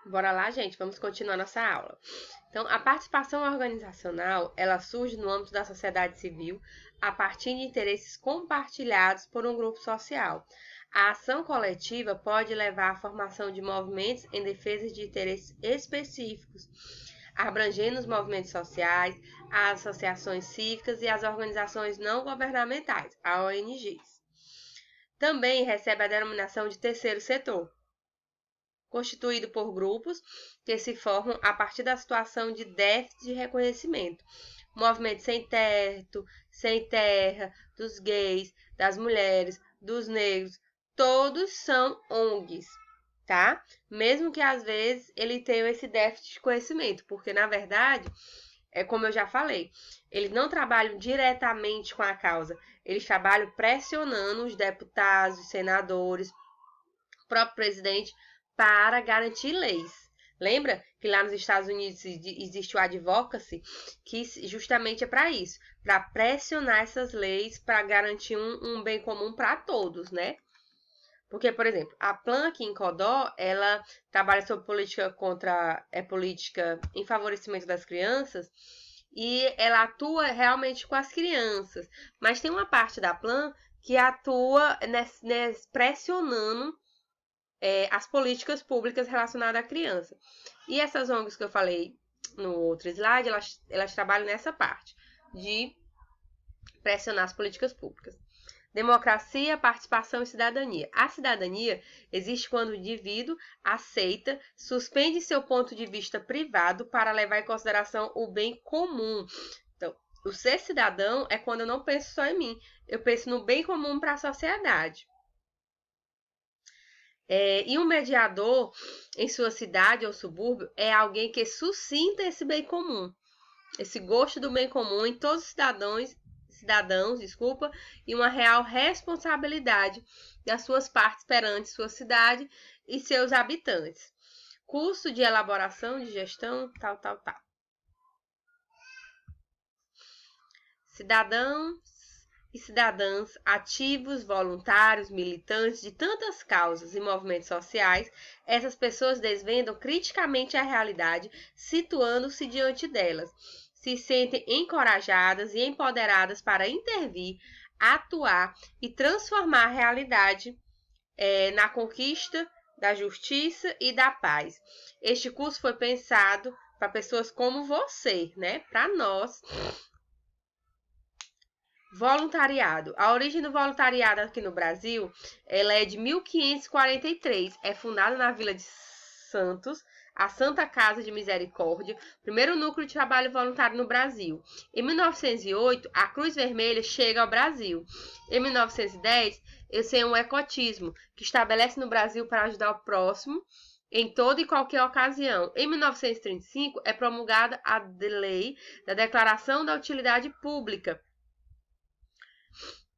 Bora lá, gente, vamos continuar nossa aula. Então, a participação organizacional, ela surge no âmbito da sociedade civil a partir de interesses compartilhados por um grupo social. A ação coletiva pode levar à formação de movimentos em defesa de interesses específicos, abrangendo os movimentos sociais, as associações cívicas e as organizações não governamentais, a ONGs. Também recebe a denominação de terceiro setor, constituído por grupos que se formam a partir da situação de déficit de reconhecimento. Movimento sem teto, sem terra, dos gays, das mulheres, dos negros, todos são ONGs, tá? Mesmo que às vezes ele tenha esse déficit de conhecimento, porque na verdade, é como eu já falei, eles não trabalham diretamente com a causa, eles trabalham pressionando os deputados, os senadores, o próprio presidente para garantir leis. Lembra que lá nos Estados Unidos existe o advocacy, que justamente é para isso, para pressionar essas leis para garantir um bem comum para todos, né? Porque, por exemplo, a Plan aqui em Codó, ela trabalha sobre política em favorecimento das crianças e ela atua realmente com as crianças. Mas tem uma parte da Plan que atua pressionando as políticas públicas relacionadas à criança. E essas ONGs que eu falei no outro slide, elas trabalham nessa parte de pressionar as políticas públicas. Democracia, participação e cidadania. A cidadania existe quando o indivíduo aceita, suspende seu ponto de vista privado para levar em consideração o bem comum. Então, o ser cidadão é quando eu não penso só em mim, eu penso no bem comum para a sociedade. E um mediador em sua cidade ou subúrbio é alguém que suscita esse bem comum, esse gosto do bem comum em todos os cidadãos, e uma real responsabilidade das suas partes perante sua cidade e seus habitantes. Custo de elaboração, de gestão, tal. Cidadãos e cidadãs ativos, voluntários, militantes de tantas causas e movimentos sociais, essas pessoas desvendam criticamente a realidade, situando-se diante delas. Se sentem encorajadas e empoderadas para intervir, atuar e transformar a realidade na conquista da justiça e da paz. Este curso foi pensado para pessoas como você, né? Para nós. Voluntariado. A origem do voluntariado aqui no Brasil, ela é de 1543. É fundada na Vila de Santos, a Santa Casa de Misericórdia, primeiro núcleo de trabalho voluntário no Brasil. Em 1908, a Cruz Vermelha chega ao Brasil. Em 1910, esse é um ecotismo que estabelece no Brasil para ajudar o próximo em toda e qualquer ocasião. Em 1935, é promulgada a Lei da Declaração da Utilidade Pública,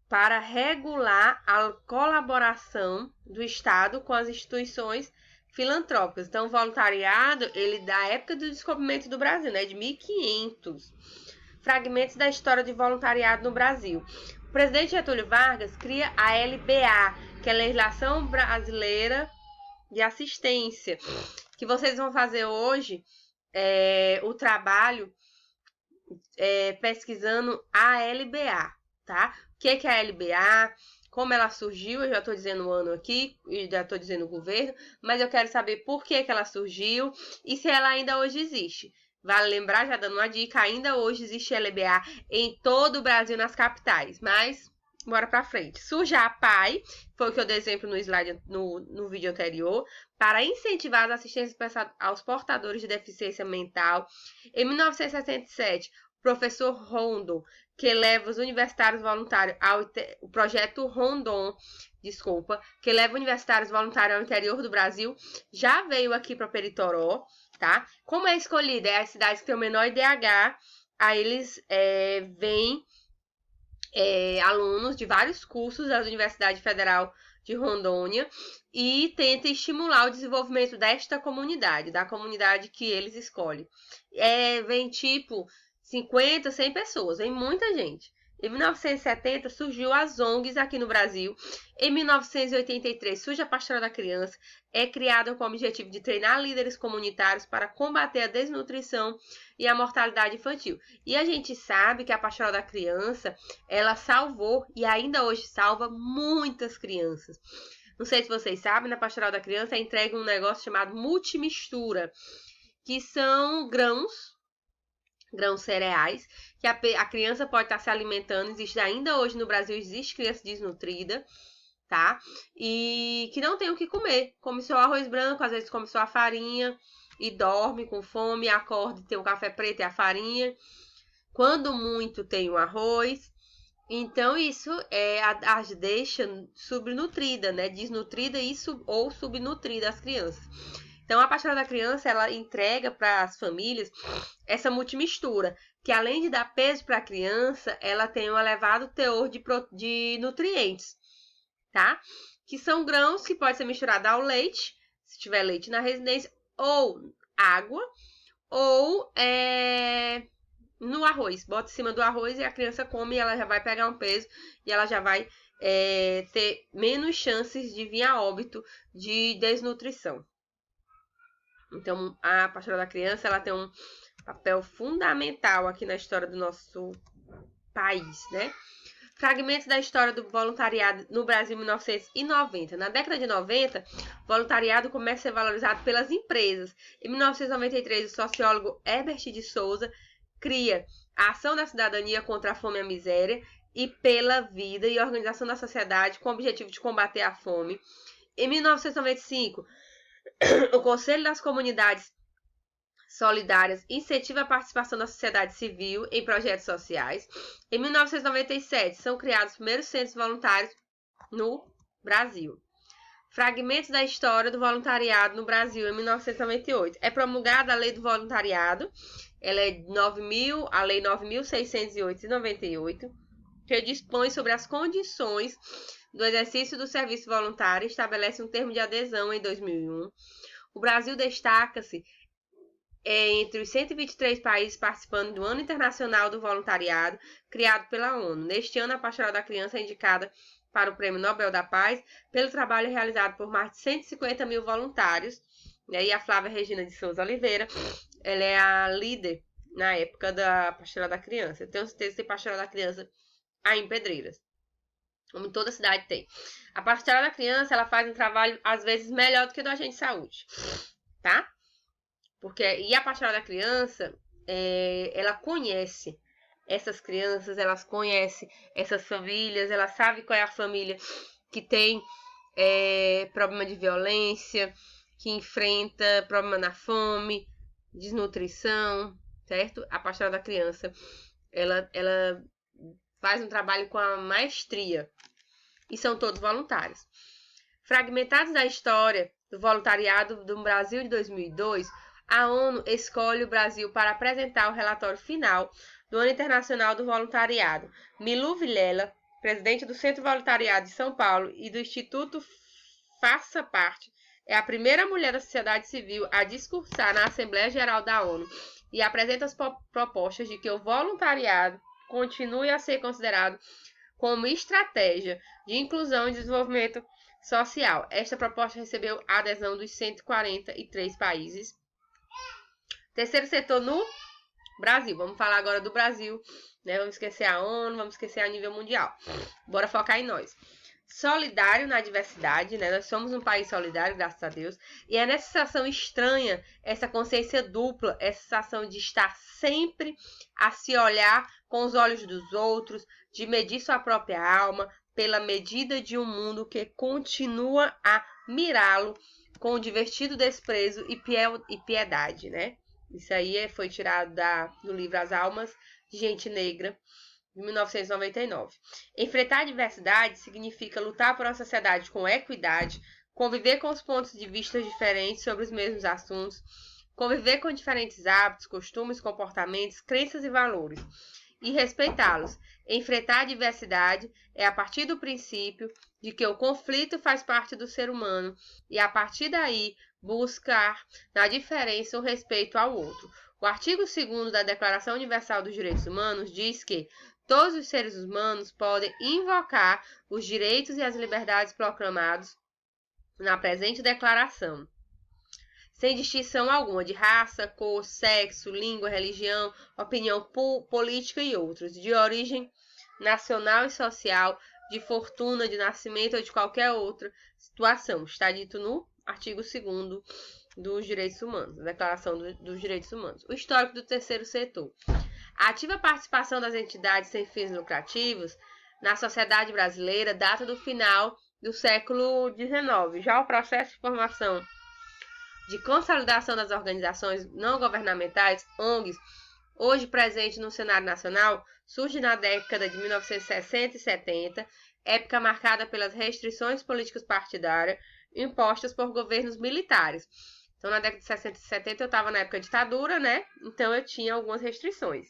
para regular a colaboração do Estado com as instituições filantrópicas. Então, o voluntariado, ele da época do descobrimento do Brasil, né, de 1500. Fragmentos da história de voluntariado no Brasil. O presidente Getúlio Vargas cria a LBA, que é a Legislação Brasileira de Assistência, que vocês vão fazer hoje o trabalho pesquisando a LBA, tá? O que é a LBA? Como ela surgiu? Eu já estou dizendo o ano aqui, e já estou dizendo o governo, mas eu quero saber por que ela surgiu e se ela ainda hoje existe. Vale lembrar, já dando uma dica, ainda hoje existe LBA em todo o Brasil, nas capitais, mas bora pra frente. Surge a PAI, foi o que eu dei exemplo no slide no vídeo anterior, para incentivar as assistências aos portadores de deficiência mental. Em 1967, o professor Rondon, que leva os universitários voluntários o projeto Rondon, que leva universitários voluntários ao interior do Brasil, já veio aqui para Peritoró, tá? Como é escolhida? É as cidades que têm o menor IDH, aí eles vêm alunos de vários cursos da Universidade Federal de Rondônia e tenta estimular o desenvolvimento desta comunidade, da comunidade que eles escolhem. Vem tipo 50, 100 pessoas, vem muita gente. Em 1970 surgiu as ONGs aqui no Brasil. Em 1983 surge a Pastoral da Criança. É criada com o objetivo de treinar líderes comunitários para combater a desnutrição e a mortalidade infantil. E a gente sabe que a Pastoral da Criança, ela salvou e ainda hoje salva muitas crianças. Não sei se vocês sabem, na Pastoral da Criança é entregue um negócio chamado multimistura, que são grãos cereais, que a criança pode estar se alimentando. Existe ainda hoje no Brasil, existe criança desnutrida, tá? E que não tem o que comer. Come só arroz branco, às vezes come só a farinha e dorme com fome, acorda e tem o café preto e a farinha. Quando muito tem o arroz. Então, isso as deixa subnutrida, né? Desnutrida ou subnutrida as crianças. Então, a Pastoral da Criança, ela entrega para as famílias essa multimistura, que além de dar peso para a criança, ela tem um elevado teor de nutrientes, tá? Que são grãos que pode ser misturado ao leite, se tiver leite na residência, ou água, ou no arroz. Bota em cima do arroz e a criança come e ela já vai pegar um peso e ela já vai ter menos chances de vir a óbito de desnutrição. Então, a Pastoral da Criança, ela tem um papel fundamental aqui na história do nosso país, né? Fragmentos da história do voluntariado no Brasil em 1990. Na década de 90, o voluntariado começa a ser valorizado pelas empresas. Em 1993, o sociólogo Herbert de Souza cria a Ação da Cidadania contra a Fome e a Miséria e pela Vida e Organização da Sociedade com o objetivo de combater a fome. Em 1995, o Conselho das Comunidades Solidárias incentiva a participação da sociedade civil em projetos sociais. Em 1997, são criados os primeiros centros voluntários no Brasil. Fragmentos da história do voluntariado no Brasil em 1998. É promulgada a Lei do Voluntariado, ela é a Lei 9.608 de 98, que dispõe sobre as condições do exercício do serviço voluntário e estabelece um termo de adesão em 2001. O Brasil destaca-se entre os 123 países participando do Ano Internacional do Voluntariado, criado pela ONU. Neste ano, a Pastoral da Criança é indicada para o Prêmio Nobel da Paz pelo trabalho realizado por mais de 150 mil voluntários. E a Flávia Regina de Souza Oliveira, ela é a líder na época da Pastoral da Criança. Eu tenho certeza que tem Pastoral da Criança aí em Pedreiras, como em toda cidade tem. A Pastoral da Criança, ela faz um trabalho, às vezes, melhor do que o do agente de saúde, tá? E a Pastoral da Criança, ela conhece essas crianças, elas conhecem essas famílias, ela sabe qual é a família que tem problema de violência, que enfrenta problema na fome, desnutrição, certo? A Pastoral da Criança, ela faz um trabalho com a maestria e são todos voluntários. Fragmentados da história do voluntariado do Brasil de 2002, a ONU escolhe o Brasil para apresentar o relatório final do Ano Internacional do Voluntariado. Milu Vilela, presidente do Centro Voluntariado de São Paulo e do Instituto Faça Parte, é a primeira mulher da sociedade civil a discursar na Assembleia Geral da ONU e apresenta as propostas de que o voluntariado continue a ser considerado como estratégia de inclusão e desenvolvimento social. Esta proposta recebeu a adesão dos 143 países. Terceiro setor no Brasil. Vamos falar agora do Brasil, né? Vamos esquecer a ONU, vamos esquecer a nível mundial. Bora focar em nós. Solidário na diversidade, né? Nós somos um país solidário, graças a Deus. E é nessa sensação estranha, essa consciência dupla, essa sensação de estar sempre a se olhar com os olhos dos outros, de medir sua própria alma, pela medida de um mundo que continua a mirá-lo com divertido desprezo e piedade, né? Isso aí foi tirado do livro As Almas de Gente Negra, de 1999. Enfrentar a diversidade significa lutar por uma sociedade com equidade, conviver com os pontos de vista diferentes sobre os mesmos assuntos, conviver com diferentes hábitos, costumes, comportamentos, crenças e valores, e respeitá-los. Enfrentar a diversidade é a partir do princípio de que o conflito faz parte do ser humano e, a partir daí, buscar na diferença o respeito ao outro. O artigo 2º da Declaração Universal dos Direitos Humanos diz que Todos os seres humanos podem invocar os direitos e as liberdades proclamados na presente declaração, sem distinção alguma de raça, cor, sexo, língua, religião, opinião política e outros, de origem nacional e social, de fortuna, de nascimento ou de qualquer outra situação. Está dito no artigo 2º dos Direitos Humanos, a Declaração dos Direitos Humanos. O histórico do terceiro setor. A ativa participação das entidades sem fins lucrativos na sociedade brasileira data do final do século XIX. Já o processo de formação de consolidação das organizações não governamentais, ONGs, hoje presente no cenário nacional, surge na década de 1960 e 70, época marcada pelas restrições políticas partidárias impostas por governos militares. Então, na década de 60 e 70, eu estava na época da ditadura, né? Então, eu tinha algumas restrições.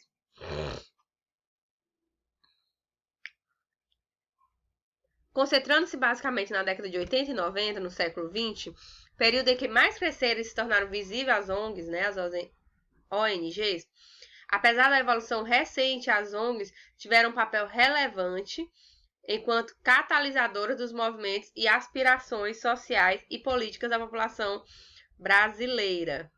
Concentrando-se basicamente na década de 80 e 90, no século XX, período em que mais cresceram e se tornaram visíveis as ONGs, né, as ONGs, apesar da evolução recente, as ONGs tiveram um papel relevante enquanto catalisadoras dos movimentos e aspirações sociais e políticas da população brasileira.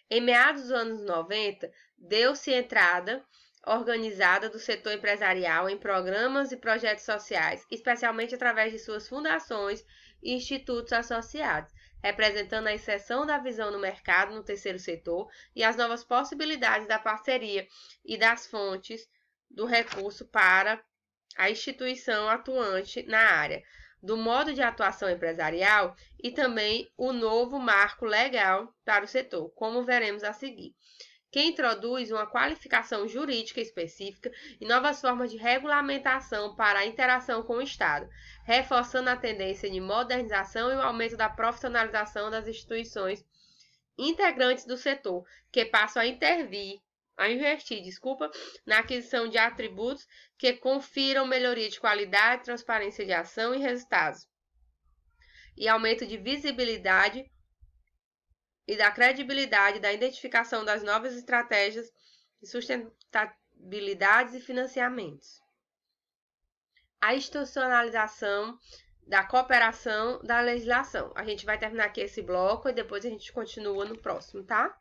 Em meados dos anos 90, deu-se entrada organizada do setor empresarial em programas e projetos sociais, especialmente através de suas fundações e institutos associados, representando a inserção da visão no mercado no terceiro setor e as novas possibilidades da parceria e das fontes do recurso para a instituição atuante na área, do modo de atuação empresarial e também o novo marco legal para o setor, como veremos a seguir, que introduz uma qualificação jurídica específica e novas formas de regulamentação para a interação com o Estado, reforçando a tendência de modernização e o aumento da profissionalização das instituições integrantes do setor, que passam a investir, na aquisição de atributos que confiram melhoria de qualidade, transparência de ação e resultados, e aumento de visibilidade e da credibilidade da identificação das novas estratégias de sustentabilidade e financiamentos. A institucionalização da cooperação da legislação. A gente vai terminar aqui esse bloco e depois a gente continua no próximo, tá?